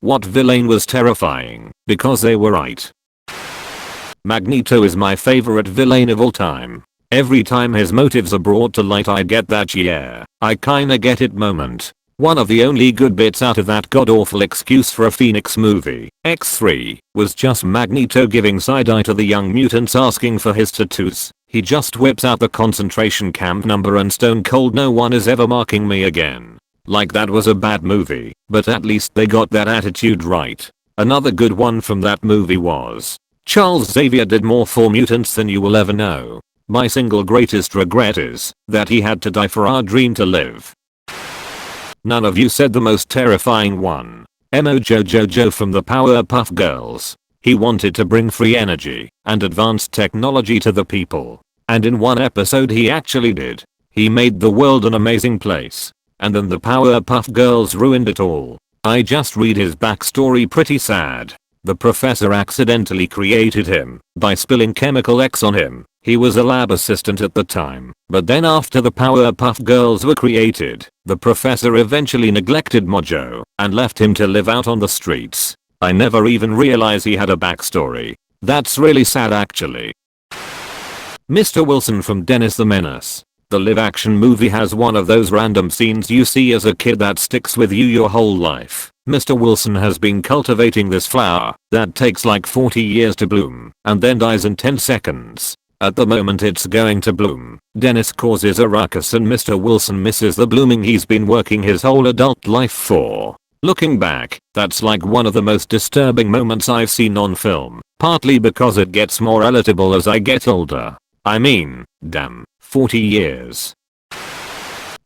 What villain was terrifying? Because they were right. Magneto is my favorite villain of all time. Every time his motives are brought to light I get that yeah, I kinda get it moment. One of the only good bits out of that god-awful excuse for a Phoenix movie, X3, was just Magneto giving side-eye to the young mutants asking for his tattoos. He just whips out the concentration camp number and stone cold no one is ever marking me again. Like that was a bad movie, but at least they got that attitude right. Another good one from that movie was Charles Xavier did more for mutants than you will ever know. My single greatest regret is that he had to die for our dream to live. None of you said the most terrifying one. Jojo from the Powerpuff Girls. He wanted to bring free energy and advanced technology to the people. And in one episode he actually did. He made the world an amazing place. And then the Powerpuff Girls ruined it all. I just read his backstory pretty sad. The professor accidentally created him by spilling chemical X on him. He was a lab assistant at the time, but then after the Powerpuff Girls were created, the professor eventually neglected Mojo and left him to live out on the streets. I never even realized he had a backstory. That's really sad actually. Mr. Wilson from Dennis the Menace. The live-action movie has one of those random scenes you see as a kid that sticks with you your whole life. Mr. Wilson has been cultivating this flower that takes like 40 years to bloom and then dies in 10 seconds. At the moment it's going to bloom, Dennis causes a ruckus and Mr. Wilson misses the blooming he's been working his whole adult life for. Looking back, that's like one of the most disturbing moments I've seen on film, partly because it gets more relatable as I get older. I mean, damn, 40 years.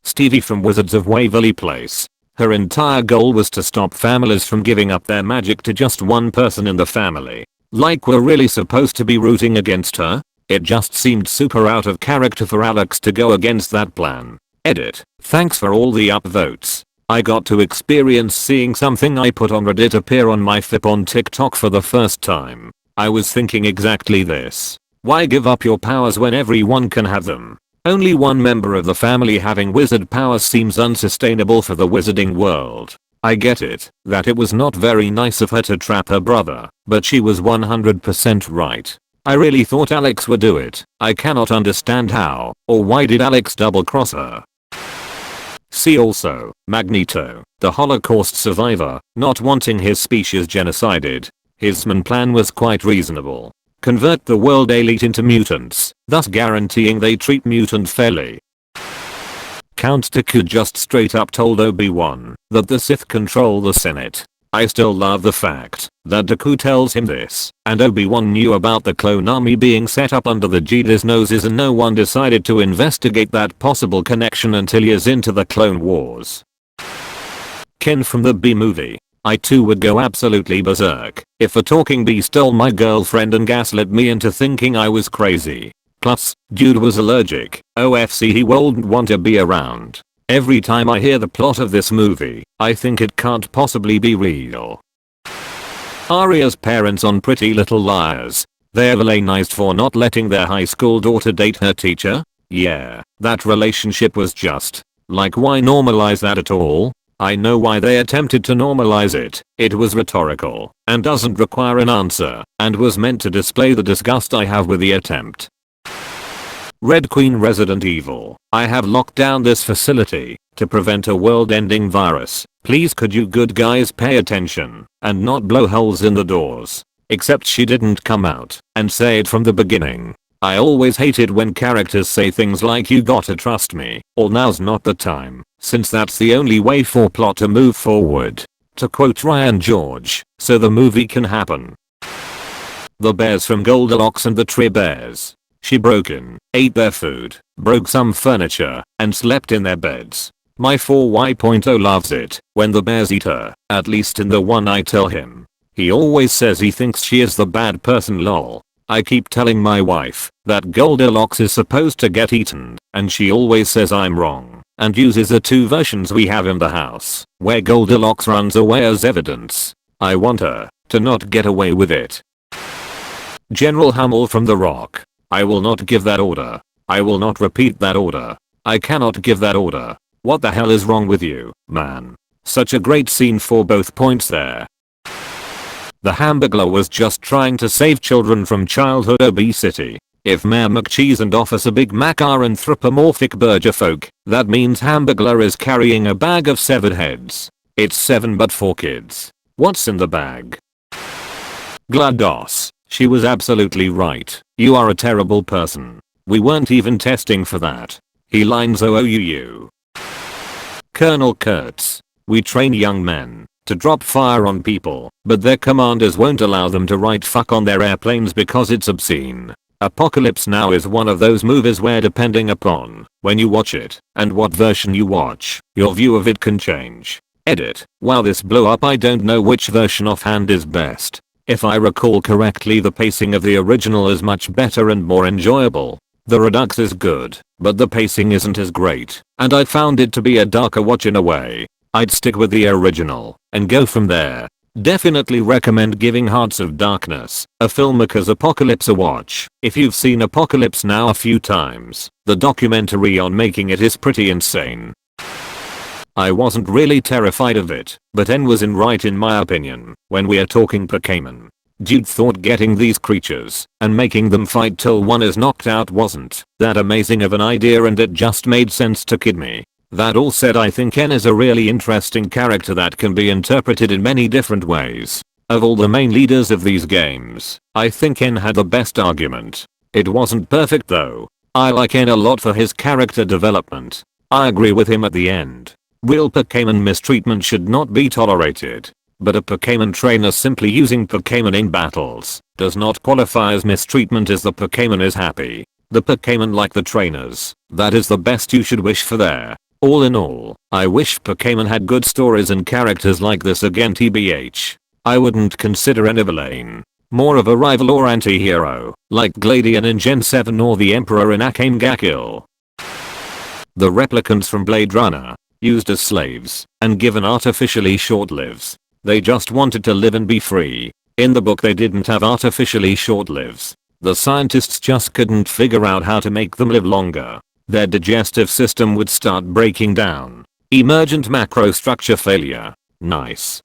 Stevie from Wizards of Waverly Place. Her entire goal was to stop families from giving up their magic to just one person in the family. Like we're really supposed to be rooting against her? It just seemed super out of character for Alex to go against that plan. Edit. Thanks for all the upvotes. I got to experience seeing something I put on Reddit appear on my flip on TikTok for the first time. I was thinking exactly this. Why give up your powers when everyone can have them? Only one member of the family having wizard powers seems unsustainable for the wizarding world. I get it, that it was not very nice of her to trap her brother, but she was 100% right. I really thought Alex would do it. I cannot understand how, or why did Alex double cross her? See also, Magneto, the Holocaust survivor, not wanting his species genocided. His main plan was quite reasonable. Convert the world elite into mutants, thus guaranteeing they treat mutants fairly. Count Dooku just straight up told Obi-Wan that the Sith control the Senate. I still love the fact that Dooku tells him this, and Obi-Wan knew about the clone army being set up under the Jedi's noses and no one decided to investigate that possible connection until years into the Clone Wars. Ken from the Bee Movie. I too would go absolutely berserk if a talking bee stole my girlfriend and gaslit me into thinking I was crazy. Plus, dude was allergic. OFC he wouldn't want to be around. Every time I hear the plot of this movie, I think it can't possibly be real. Arya's parents on Pretty Little Liars. They're villainized for not letting their high school daughter date her teacher? Yeah, that relationship was just like why normalize that at all? I know why they attempted to normalize it. It was rhetorical and doesn't require an answer and was meant to display the disgust I have with the attempt. Red Queen Resident Evil. I have locked down this facility to prevent a world-ending virus. Please could you good guys pay attention and not blow holes in the doors. Except she didn't come out and say it from the beginning. I always hated when characters say things like you gotta trust me or now's not the time, since that's the only way for plot to move forward. To quote Ryan George, so the movie can happen. The bears from Goldilocks and the Tree Bears. She broke in, ate their food, broke some furniture, and slept in their beds. My 4Y.0 loves it when the bears eat her, at least in the one I tell him. He always says he thinks she is the bad person lol. I keep telling my wife that Goldilocks is supposed to get eaten, and she always says I'm wrong, and uses the two versions we have in the house, where Goldilocks runs away as evidence. I want her to not get away with it. General Hummel from The Rock. I will not give that order. I will not repeat that order. I cannot give that order. What the hell is wrong with you, man? Such a great scene for both points there. The Hamburglar was just trying to save children from childhood obesity. If Mayor McCheese and Officer Big Mac are anthropomorphic burger folk, that means Hamburglar is carrying a bag of severed heads. It's 7 but 4 kids. What's in the bag? GLaDOS. She was absolutely right. You are a terrible person. We weren't even testing for that. He lines OOUU. Colonel Kurtz. We train young men to drop fire on people, but their commanders won't allow them to write fuck on their airplanes because it's obscene. Apocalypse Now is one of those movies where depending upon when you watch it and what version you watch, your view of it can change. Edit. While this blew up, I don't know which version offhand is best. If I recall correctly, the pacing of the original is much better and more enjoyable. The Redux is good, but the pacing isn't as great, and I found it to be a darker watch in a way. I'd stick with the original and go from there. Definitely recommend giving Hearts of Darkness, a filmmaker's Apocalypse a watch. If you've seen Apocalypse Now a few times, the documentary on making it is pretty insane. I wasn't really terrified of it, but N was right in my opinion. When we are talking Pokémon, dude thought getting these creatures and making them fight till one is knocked out wasn't that amazing of an idea, and it just made sense to kid me. That all said, I think N is a really interesting character that can be interpreted in many different ways. Of all the main leaders of these games, I think N had the best argument. It wasn't perfect though. I like N a lot for his character development. I agree with him at the end. Real Pokémon mistreatment should not be tolerated. But a Pokémon trainer simply using Pokémon in battles does not qualify as mistreatment as the Pokémon is happy. The Pokémon like the trainers. That is the best you should wish for there. All in all, I wish Pokémon had good stories and characters like this again. TBH. I wouldn't consider N a villain. More of a rival or anti-hero, like Gladion in Gen 7 or the Emperor in Akame ga Kill. The replicants from Blade Runner, used as slaves and given artificially short lives. They just wanted to live and be free. In the book they didn't have artificially short lives. The scientists just couldn't figure out how to make them live longer. Their digestive system would start breaking down. Emergent macrostructure failure. Nice.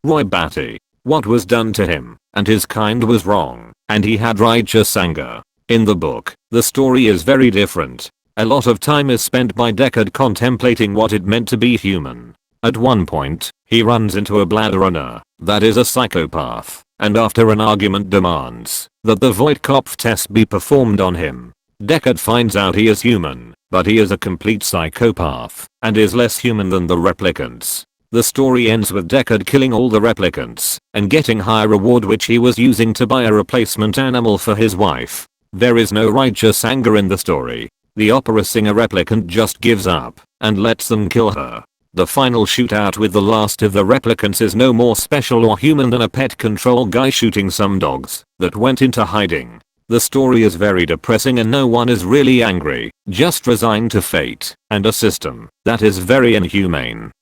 Roy Batty. What was done to him and his kind was wrong, and he had righteous anger. In the book, the story is very different. A lot of time is spent by Deckard contemplating what it meant to be human. At one point, he runs into a bladder runner that is a psychopath, and after an argument demands that the Voight-Kopf test be performed on him. Deckard finds out he is human, but he is a complete psychopath and is less human than the replicants. The story ends with Deckard killing all the replicants and getting high reward which he was using to buy a replacement animal for his wife. There is no righteous anger in the story. The opera singer replicant just gives up and lets them kill her. The final shootout with the last of the replicants is no more special or human than a pet control guy shooting some dogs that went into hiding. The story is very depressing and no one is really angry, just resigned to fate and a system that is very inhumane.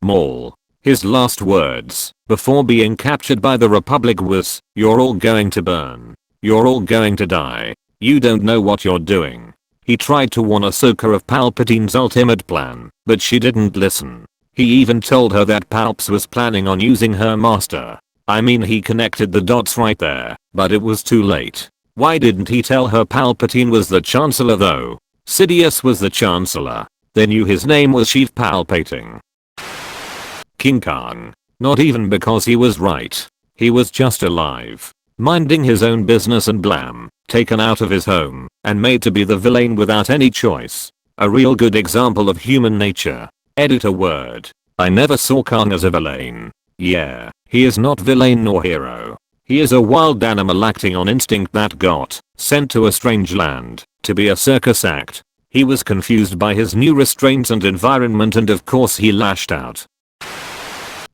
Maul. His last words before being captured by the Republic was, "You're all going to burn. You're all going to die. You don't know what you're doing." He tried to warn Ahsoka of Palpatine's ultimate plan, but she didn't listen. He even told her that Palps was planning on using her master. I mean, he connected the dots right there, but it was too late. Why didn't he tell her Palpatine was the Chancellor though? Sidious was the Chancellor. They knew his name was Sheev Palpating. King Kong. Not even because he was right. He was just alive, minding his own business, and blam, taken out of his home and made to be the villain without any choice. A real good example of human nature. Edit a word. I never saw Kong as a villain. Yeah, he is not villain nor hero. He is a wild animal acting on instinct that got sent to a strange land to be a circus act. He was confused by his new restraints and environment, and of course he lashed out.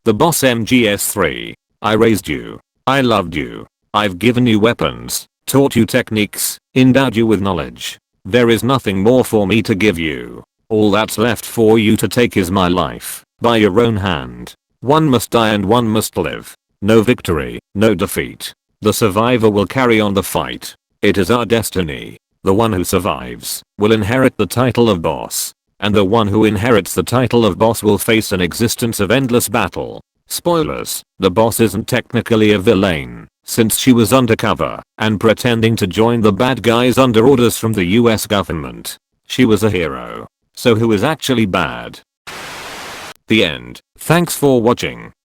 The boss MGS3. I raised you. I loved you. I've given you weapons, taught you techniques, endowed you with knowledge. There is nothing more for me to give you. All that's left for you to take is my life, by your own hand. One must die and one must live. No victory, no defeat. The survivor will carry on the fight. It is our destiny. The one who survives will inherit the title of boss. And the one who inherits the title of boss will face an existence of endless battle. Spoilers, the boss isn't technically a villain, since she was undercover and pretending to join the bad guys under orders from the US government. She was a hero. So who is actually bad? The end. Thanks for watching.